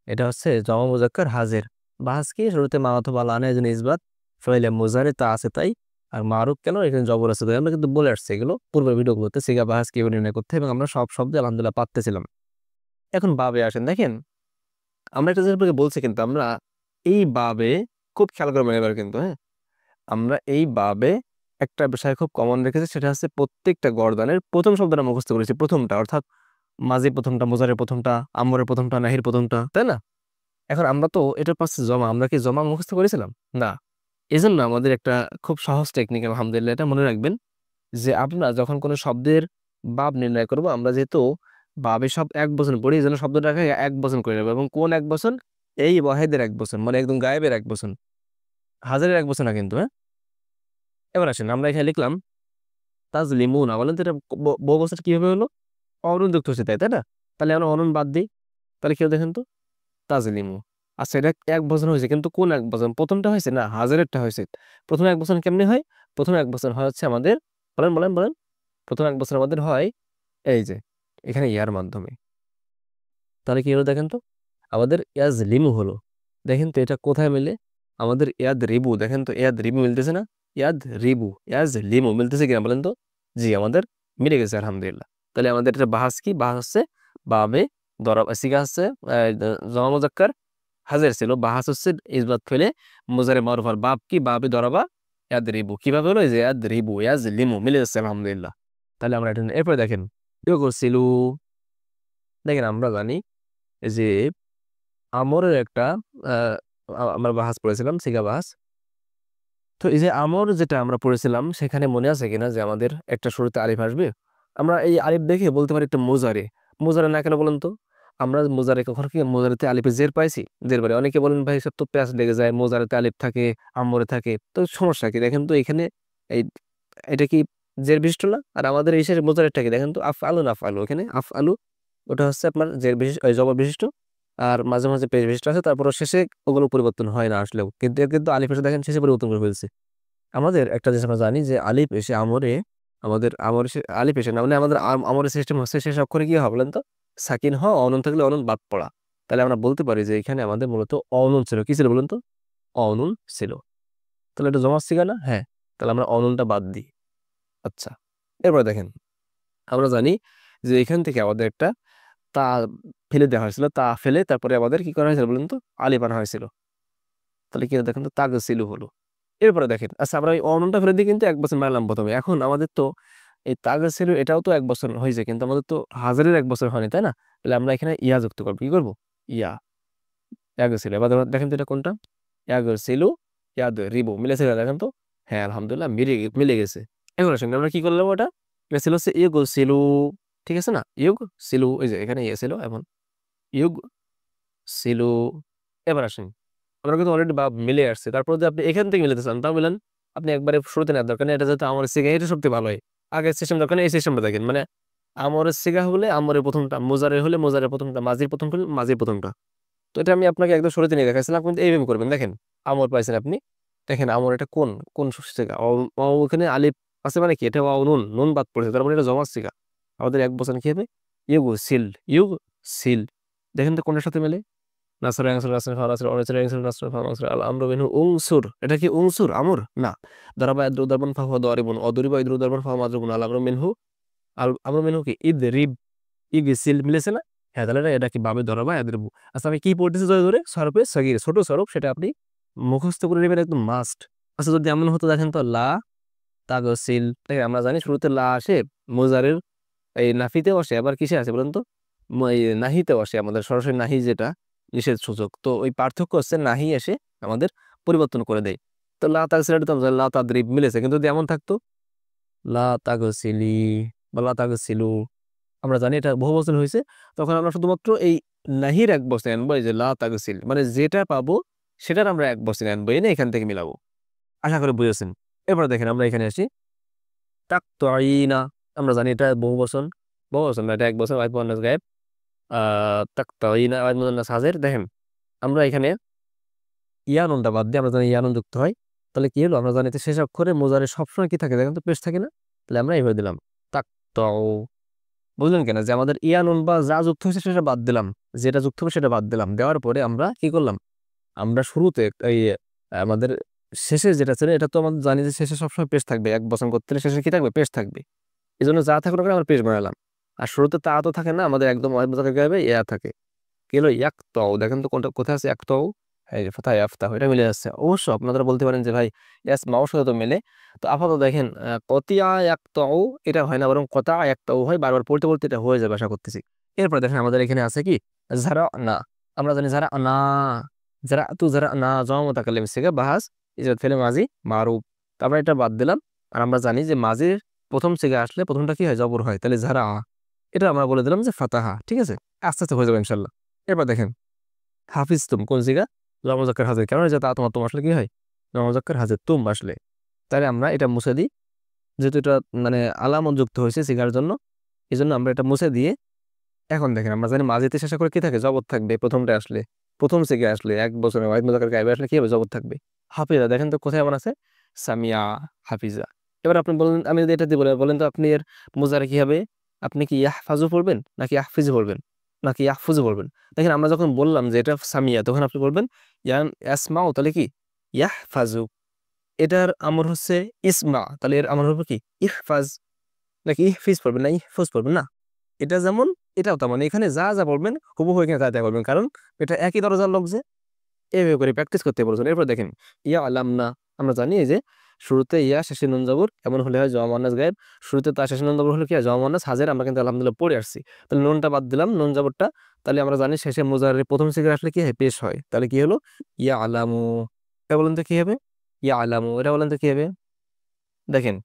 এটা হচ্ছে জমা মুজাক্কার হাজির। বাহাস কি শুরুতে মা অথবা লানা এই জন্য ইসবাত, ফেলে মুজারে তা আছে তাই, আর মারুফ কেন এখানে জবর আছে তাই। আমরা কিন্তু বলে আসছি এগুলো পূর্বের ভিডিওগুলোতে সিগা বাহাস কিভাবে নির্ণয় করতে, এবং আমরা সব শব্দে আলহামদুলিল্লাহ পারতেছিলাম। এখন বাবে আসেন, দেখেন আমরা একটা জিনিস আপনাকে বলছি, কিন্তু আমরা এই বাবে খুব খেয়াল করবেন এবার কিন্তু, হ্যাঁ, আমরা এই বাবে একটা বিষয় খুব কমন রেখেছি, সেটা হচ্ছে প্রত্যেকটা গর্দানের প্রথম শব্দটা মুখস্থ করেছি, প্রথমটা, অর্থাৎ মাঝি প্রথমটা, মোজারের প্রথমটা, আমরের প্রথমটা, নাহির প্রথমটা, তাই না? এখন আমরা তো এটার পাশে জমা, আমরা কি জমা মুখস্থ করেছিলাম? না। এজন্য আমাদের একটা খুব সহজ টেকনিক, আলহামদুলিল্লাহ, এটা মনে রাখবেন যে আমরা যখন কোনো শব্দের বাব নির্ণয় করব, আমরা যেহেতু বাবে সব এক বচন পড়ি, এই জন্য শব্দটাকে এক বচন করে নেবো। এবং কোন এক বচন? এই ওয়াহেদের এক বচন, মানে একদম গায়েবের এক বচন, হাজারের এক বচন না কিন্তু, হ্যাঁ। এবার আসেন, আমরা এখানে লিখলাম তাজলিমুনা, বলেন তো এটা বহু বচন কিভাবে হলো? অরুণ যুক্ত হচ্ছে, তাই তাই না? তাহলে আমরা অরুণ বাদ দিই, তাহলে কেউ দেখেন তো, তাজলিমু। আচ্ছা, এটা এক বচন হয়েছে, কিন্তু কোন এক বচন? প্রথমটা হয়েছে না, হাজারেরটা হয়েছে। প্রথম এক বচন কেমনে হয়? প্রথম এক বচন হয় হচ্ছে আমাদের, বলেন বলেন বলেন, প্রথম এক বছর আমাদের হয় এই যে এখানে ইয়ার মাধ্যমে। তাহলে কি হলো দেখেন তো, আমাদের ইয়াজ লিমু হলো। দেখেন তো এটা কোথায় মিলে? আমাদের ইয়াদ রিবু, দেখেন তো ইয়াদ রিবু মিলতেছে না? ইয়াদ রিবু ইয়াজ লিমু মিলতেছে কিনা বলেন তো? জি, আমাদের মিলে গেছে, আলহামদুলিল্লাহ। তাহলে আমাদের এটা বাহাস কি? বাহাস হচ্ছে বাবে দরব, সিগা হচ্ছে জমা মুজাক্কার, হাজার ছিল। বাহাস হচ্ছে ইসবাত ফেলে মুজারে মারুফার বাপ কি? বাবে দরবা ইয়াদ রিবু। কিভাবে হলো? এই যে ইয়াদ রিবু ইয়াজ লিমু মিলে যাচ্ছে, আলহামদুলিল্লাহ। তাহলে আমরা এটা এরপরে দেখেন, কেউ করছিল, দেখেন আমরা জানি যে আমরের একটা আহ, আমরা বাহাস পড়েছিলাম, সিগা বাহাস। তো এই যে আমর যেটা আমরা পড়েছিলাম, সেখানে মনে আছে কিনা যে আমাদের একটা শুরুতে আলিফ আসবে? আমরা এই আলিফ দেখে বলতে পারি একটা মোজারে। মোজারে না কেন বলেন তো? আমরা মোজারে কখনো কি মোজারেতে আলিফে জের পাইছি? জের পাই। অনেকে বলেন ভাই সব তো প্যাঁচ লেগে যায়, মোজারেতে আলিফ থাকে, আমরে থাকে, তো সমস্যা কি? দেখেন তো এখানে এই এটা কি জের বিশিষ্ট না? আর আমাদের এই শেষে মোজারেরটা কি? দেখেন তো আফ আলু না আফ আলু, এখানে আফ আলু, ওটা হচ্ছে আপনার জের বিশিষ্ট, জবর বিশিষ্ট। আর মাঝে মাঝে পেশ বিশিষ্ট আছে, তারপর শেষে ওগুলো পরিবর্তন হয় না আসলেও, কিন্তু এর কিন্তু আলিফ এসে দেখেন শেষে পরিবর্তন করে ফেলছে। আমাদের একটা জিনিস আমরা জানি যে আলিফ এসে আমরে, আমাদের আমর এসে আলিফ এসে না, মানে আমাদের আমরের সিস্টেম হচ্ছে শেষ অক্ষরে কি হবে বলেন তো? সাকিন হ, অনন থাকলে অনন বাদ পড়া। তাহলে আমরা বলতে পারি যে এখানে আমাদের মূলত অনন ছিল। কি ছিল বলেন তো? অনন ছিল। তাহলে এটা জমা সিগা না? হ্যাঁ। তাহলে আমরা অননটা বাদ দিই। আচ্ছা, এরপরে দেখেন, আমরা জানি যে এখান থেকে আমাদের একটা তা ফেলে দেওয়া হয়েছিল, তা ফেলে তারপরে আমাদের কি করা হয়েছিল বলেন তো? আলিফ আনা হয়েছিল। তাহলে কি হলো দেখেন তো? তাগসিলু হলো। এরপরে দেখেন, আচ্ছা আমরা এই অননটা ফেলে দিয়ে কিন্তু এক বছর মারলাম প্রথমে। এখন আমাদের তো এই তাগসিলু এটাও তো এক বছর হয়েছে, কিন্তু আমাদের তো হাজারের এক বছর হয়নি, তাই না? তাহলে আমরা এখানে ইয়া যুক্ত করবো। কি করবো? ইয়া, ইয়াগসিলু। এবার দেখেন তো এটা কোনটা? ইয়াগসিলু ইয়াদ রিবু মিলেছে কিনা দেখেন তো? হ্যাঁ, আলহামদুলিল্লাহ, মিলে গেছে। এখন সঙ্গে আমরা কি করলাম? ওটা এটা ছিল হচ্ছে ইউগ সিলু, ঠিক আছে না? ইউগ সিলু, ওই যে এখানে ইয়ে ছিল, এখন ইউগ সিলু। এবার আসেন, আমরা কিন্তু অলরেডি বা মিলে আসছে, তারপর যদি আপনি এখান থেকে মিলাতে চান তাও মিলান। আপনি একবারে শুরুতে নেওয়ার দরকার নেই, এটা যাতে আমার সিগা, এটা সবচেয়ে ভালো হয়। আগের সিস্টেম দরকার নেই, এই সিস্টেমটা দেখেন, মানে আমরের সিগা হলে আমরের প্রথমটা, মোজারে হলে মোজারের প্রথমটা, মাঝির প্রথম হলে মাঝির প্রথমটা। তো এটা আমি আপনাকে একদম শুরুতে নিয়ে দেখাইছিলাম, কিন্তু এইভাবে করবেন। দেখেন আমর পাইছেন আপনি, দেখেন আমর এটা কোন কোন সিগা? ওখানে আলিফ আছে, মানে কি এটা নুন, নুন বাদ পড়েছে, তার মানে এটা জমা সিগা। আমাদের এক বছর কি হবে? ইউগ সিল, ইউগ সিল। দেখেন তো কোনটার সাথে মেলে? নাসর আনসার নাসর ফার নাসর অনসার আনসার নাসর ফার নাসর আল আমরু মিনহু উনসুর। এটা কি উনসুর আমর? না। দারাবা ইয়াদরু দারবান ফাহুয়া দারিবুন, অদরিবা ইয়াদরু দারবান ফাহুয়া মাদরুবুন, আল আমরু মিনহু, আল আমরু মিনহু কি ইদরিব, ইগসিল মিলেছে না? হ্যাঁ, তাহলে এটা কি বাবে ধরাবা ইয়াদরিবু। আচ্ছা, আমি কি পড়তেছি ধরে ধরে? সরফে সগীর, ছোট সরফ, সেটা আপনি মুখস্থ করে নেবেন, একদম মাস্ট। আচ্ছা, যদি এমন হতো দেখেন তো, লা তাগসিল, দেখেন আমরা জানি শুরুতে লা আসে মুজারের এই নাফিতেও আসে, আবার কিসে আসে বলেন তো? এই নাহিতেও আসে, আমাদের সরাসরি নাহি যেটা নিষেধ সূচক, তো ওই পার্থক্য হচ্ছে নাহি এসে আমাদের পরিবর্তন করে দেয়। তো লা তাগসিল তো লা তাদরিব মিলেছে, কিন্তু যদি এমন থাকতো লা তাগসিলি বা লা তাগসিলু, আমরা জানি এটা বহু বছর হয়েছে, তখন আমরা শুধুমাত্র এই নাহির এক বছর আনবো, এই যে লা তাগসিল, মানে যেটা পাবো সেটার আমরা এক বছর আনবো, এনে এখান থেকে মিলাবো। আশা করি বুঝেছেন। এবার দেখেন আমরা এখানে আসি, তাকতাইনা, আমরা জানি এটা বহু বচন, বহু বচন না, এটা এক বছর, ওয়াহিদ মুয়ান্নাস গায়েব। তাকতাইনা ওয়াহিদ মুয়ান্নাস হাজির। দেখেন আমরা এখানে ইয়ানুনটা বাদ দিয়ে, আমরা জানি ইয়ানুন যুক্ত হয়, তাহলে কি হলো? আমরা জানি তো শেষ অক্ষরে মোজারে সবসময় কি থাকে দেখেন তো? পেশ থাকে না? তাহলে আমরা এইভাবে দিলাম তাকতাউ। বুঝলেন কেন যে আমাদের ইয়ানুন বা যা যুক্ত হয়েছে সেটা বাদ দিলাম, যেটা যুক্ত হবে সেটা বাদ দিলাম। দেওয়ার পরে আমরা কি করলাম? আমরা শুরুতে এই আমাদের শেষে যেটা ছিল, এটা তো আমাদের জানি যে শেষে সবসময় পেশ থাকবে, এক বচন করতে হলে শেষে কি থাকবে? পেশ থাকবে। এই জন্য যা থাকুক না কেন আমরা পেশ বানালাম। আর শুরুতে তা তো থাকে না, আমাদের একদম ওয়াহিদ মুজাক্কার গায়েবে ইয়া থাকে। কি হলো? ইয়াকতাউ। দেখেন তো কোনটা কোথায় আছে? ইয়াকতাউ, এই যে ফাথা ইয়াফতাহু, এটা মিলে যাচ্ছে। অবশ্য আপনারা বলতে পারেন যে ভাই ইয়াস মাওর সাথে তো মেলে। তো আপাতত দেখেন কতিয়া ইয়াকতাউ এটা হয় না, বরং কতা ইয়াকতাউ হয়। বারবার পড়তে পড়তে এটা হয়ে যাবে আশা করতেছি। এরপর দেখেন আমাদের এখানে আছে কি? যারা না, আমরা জানি যারা না, যারা তু, যারা না জমা মুতাকাল্লিম সিগা বাহাস ইজাত ফেলে মাজি মারুফ। তারপর এটা বাদ দিলাম। আর আমরা জানি যে মাজির প্রথম সিগা আসলে প্রথমটা কি হয়, জবর হয়। তাহলে যারা, এটা আমরা বলে দিলাম যে ফাতাহা। ঠিক আছে, আস্তে আস্তে হয়ে যাবে ইনশাল্লাহ। এরপর দেখেন হাফিজ তুম কোন সিগা, জমা মুজাক্কার হাজির। কেন যে তা তোমার, তোমার আসলে কি হয়, জমা মুজাক্কার হাজির তুম আসলে। তাহলে আমরা এটা মুছে দিই, যেহেতু এটা মানে আলামত যুক্ত হয়েছে সিগার জন্য, এই জন্য আমরা এটা মুছে দিয়ে এখন দেখেন আমরা জানি মাঝিতে শেষে করে কি থাকে, জবর থাকবে প্রথমটা আসলে, প্রথম থেকে আসলে 1 বছরে ওয়াহিদ মুজাক্কার গায়েবে আসলে কি হবে, জবর থাকবে। হাফিজা দেখেন তো কোথায় এমন আছে, সামিয়া হাফিজা। এবার আপনি বলেন, আমি যদি এটা দিয়ে বলে বলেন তো আপনি এর মুজারে কি হবে, আপনি কি ইয়াহফাজু পড়বেন নাকি ইয়াহফিজু পড়বেন নাকি ইয়াহফুজু পড়বেন? দেখেন আমরা যখন বললাম যে এটা সামিয়া, তখন আপনি বলবেন ইয়ান ইয়াসমাউ, তাহলে কি ইয়াহফাজু। এটার আমর হচ্ছে ইসমা, তাহলে এর আমর হবে কি ইহফাজ, নাকি ইহফিজ পড়বেন না ইহফুজ পড়বেন না। এটা যেমন এটাও তেমন, এখানে যা যা বলবেন হুবহু এখানে তা তা বলবেন, কারণ এটা একই দরজার লোক যে, এভাবে করে প্র্যাকটিস করতে বলছেন। এরপর দেখেন ইয়া আলাম না, আমরা জানি এই যে শুরুতে ইয়া শেষে নুন জবর, এমন হলে হয় জওয়া মুয়ান্নাস গায়েব। শুরুতে তা শেষে নুন জবর হলে কি হয়, জওয়া মুয়ান্নাস হাজির। আমরা কিন্তু আলহামদুলিল্লাহ পড়ে আসছি, তাহলে নুনটা বাদ দিলাম, নুন জবরটা। তাহলে আমরা জানি শেষে মুজারের প্রথম সিগা আসলে কি হয়, পেশ হয়। তাহলে কি হলো, ইয়া আলামু। এটা বলেন তো কি হবে, ইয়া আলামু। এটা বলেন তো কি হবে, দেখেন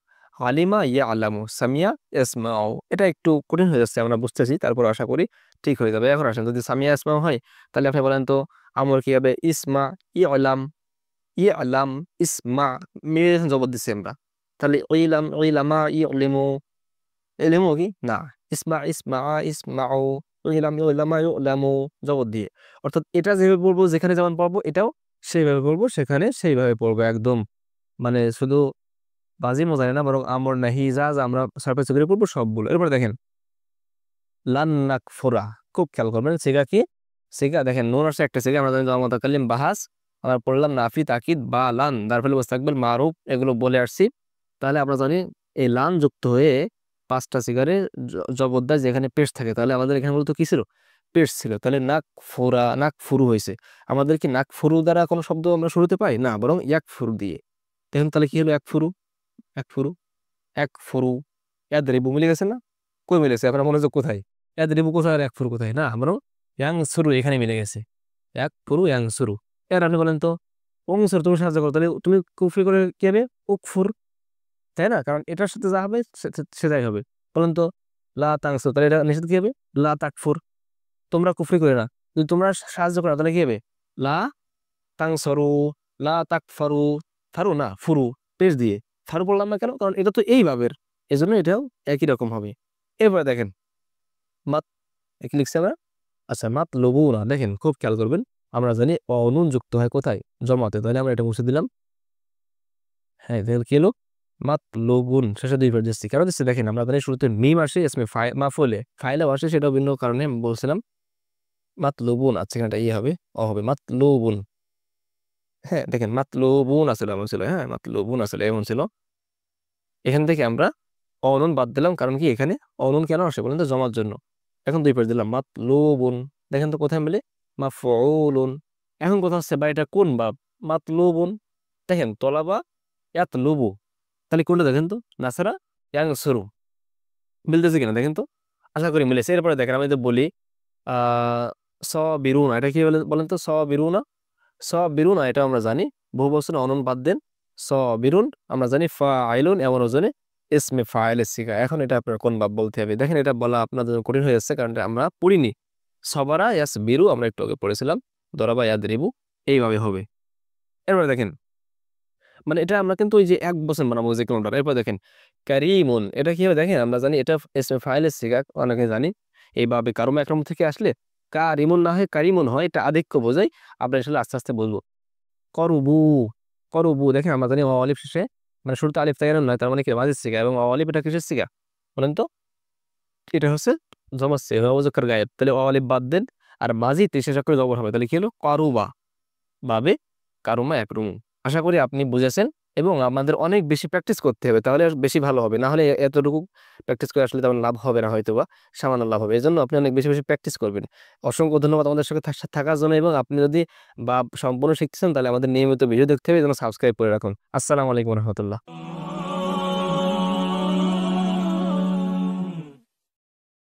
আলিমা ইয়া আলামু, সামিয়া ইসমাউ। এটা একটু কঠিন হয়ে যাচ্ছে আমরা বুঝতেছি, তারপর আশা করি ঠিক হয়ে যাবে। এখন আসেন যদি সামিয়া ইসমাউ হয়, তাহলে আপনি বলেন তো আমর কি হবে, ইসমা ই আলাম, ই আলাম ইসমা। মেয়ে জবর দিচ্ছি আমরা, তাহলে ইলাম ইলামা ই অলিমু, এলিমু কি না, ইসমা ইসমা ইসমাউ, ইলাম ইলামা ইলামু, জবর দিয়ে। অর্থাৎ এটা যেভাবে পড়বো, যেখানে যেমন পড়বো এটাও সেইভাবে পড়বো, সেখানে সেইভাবে পড়বো একদম। মানে শুধু বাজি মজাই না, বরং আমর নাহি যা যা আমরা সারপ্রাইজ করে পড়বো সবগুলো। এরপর দেখেন লান নাকফুরা, খুব খেয়াল করবেন সিগা কি, সিগা দেখেন নুন আসছে একটা সিগা, আমরা জানি জমা মুতাকাল্লিম বাহাস। আমরা পড়লাম নাফি তাকিদ বা লান দারফেল মুস্তাকবিল মারুফ, এগুলো বলে আসছি। তাহলে আমরা জানি এই লান যুক্ত হয়ে 5টা সিগারে জবরদার যেখানে পেশ থাকে, তাহলে আমাদের এখানে বলতো কি ছিল, পেশ ছিল। তাহলে নাক ফোরা, নাক ফুরু হয়েছে। আমাদের কি নাক ফুরু দ্বারা কোনো শব্দ আমরা শুরুতে পাই না, বরং এক ফুরু দিয়ে। দেখুন তাহলে কি হলো, এক ফুরু, এক ফুরু, এক ফুরু। ইয়াদরিবু মিলে গেছে না, কই মিলেছে আপনার মনোযোগ কোথায়, ইয়াদরিবু কোথায় আর এক ফুরু কোথায়, না আমারও ইয়াং সুরু এখানে মিলে গেছে, এক ফুরু ইয়াং সুরু। এর আপনি বলেন তো ওং সুর, তুমি সাহায্য করো, তাহলে তুমি কুফরি করে কি হবে, উকফুর, তাই না? কারণ এটার সাথে যা হবে সেটাই হবে। বলেন তো লা তাংসুর, তাহলে এটা নিষেধ কি হবে, লা তাকফুর, তোমরা কুফরি করে না। যদি তোমরা সাহায্য করো তাহলে কি হবে, লা তাংসরু, লা তাকফারু। ফারু না ফুরু, পেশ দিয়ে ফারু বললাম না কেন, কারণ এটা তো এই ভাবের, এজন্য এটাও একই রকম হবে। এরপরে দেখেন মাত, কি লিখছি আমরা, আচ্ছা মাত লবু না, দেখেন খুব খেয়াল করবেন। আমরা জানি অনুন যুক্ত হয় কোথায়, জমাতে, তাহলে আমরা এটা মুছে দিলাম। হ্যাঁ তাহলে কি হলো, মাত লবুন, শেষে 2 বার দিচ্ছি, কেন দিচ্ছি দেখেন, আমরা জানি শুরুতে মিম আসে এসমে মাফুলে, ফাইলেও আসে, সেটাও ভিন্ন কারণে আমি বলছিলাম। মাত লবুন, আচ্ছা এখানে ই হবে, অ হবে মাত লবুন। হ্যাঁ দেখেন মাত লবুন আসলে এমন ছিল, হ্যাঁ মাত লবুন আসলে এমন ছিল। এখান থেকে আমরা অনন বাদ দিলাম, কারণ কি এখানে অনন কেন আসে বলেন তো, জমার জন্য। এখন 2 বার দিলাম মাতলুবুন, দেখেন তো কোথায় মিলে, মাফউলুন। এখন কথা হচ্ছে বা এটা কোন বাব, মাতলুবুন, দেখেন তলাবা ইয়াতলুবু, তাহলে কোনটা দেখেন তো, নাসারা ইয়ানসুরু, মিলতেছে কিনা দেখেন তো, আশা করি মিলেছে। এরপরে দেখেন আমি যদি বলি সবিরুনা, এটা কি বলেন তো, সবিরুনা, সবিরুনা এটা আমরা জানি বহু বছর অনন বাদ দেন, সবিরুন আমরা জানি ফাইলুন এমন ওজনে ইসমে ফাইলের সিগা। এখন এটা আপনার কোন ভাব বলতে হবে, দেখেন এটা বলা আপনাদের জন্য কঠিন হয়ে যাচ্ছে, কারণ এটা আমরা পড়িনি। সবারা ইয়াস বিরু আমরা একটু আগে পড়েছিলাম, দরাবা ইয়াদরিবু, এইভাবে হবে। এরপরে দেখেন মানে এটা আমরা কিন্তু ওই যে 1 বছর বানাবো যে কোনটা। এরপর দেখেন কারিমুন, এটা কি হবে দেখেন, আমরা জানি এটা ইসমে ফাইলের সিগা, অনেকে জানি এইভাবে কারমা একরম থেকে আসলে কারিমুন না হয় কারিমুন হয়, এটা আধিক্য বোঝায়। আমরা আসলে আস্তে আস্তে বলবো করবু, করবু, দেখেন আমরা জানি অলিফ শেষে, মানে শুরুতে আলিফ তাই নয়, তার মানে কি মাঝের সিগা, এবং অলিফ এটা কিসের সিগা বলেন তো, এটা হচ্ছে জমা সিগা, ওয়াজকার গায়েব। তাহলে অলিফ বাদ দেন, আর মাঝি শেষ করে জবর হবে, তাহলে কি হলো কারুবা, বাবে কারুমা একরুম। আশা করি আপনি বুঝেছেন, এবং আমাদের অনেক বেশি প্র্যাকটিস করতে হবে, তাহলে বেশি ভালো হবে। না হলে এতটুকু প্র্যাকটিস করে আসলে তেমন লাভ হবে না, হয়তো বা সামান্য লাভ হবে। এই জন্য আপনি অনেক বেশি বেশি প্র্যাকটিস করবেন। অসংখ্য ধন্যবাদ আমাদের সঙ্গে থাকার জন্য, এবং আপনি যদি বা সম্পূর্ণ শিখতেছেন তাহলে আমাদের নিয়মিত ভিডিও দেখতে হবে, যেন সাবস্ক্রাইব করে রাখুন। আসসালামু আলাইকুম রহমতুল্লাহ।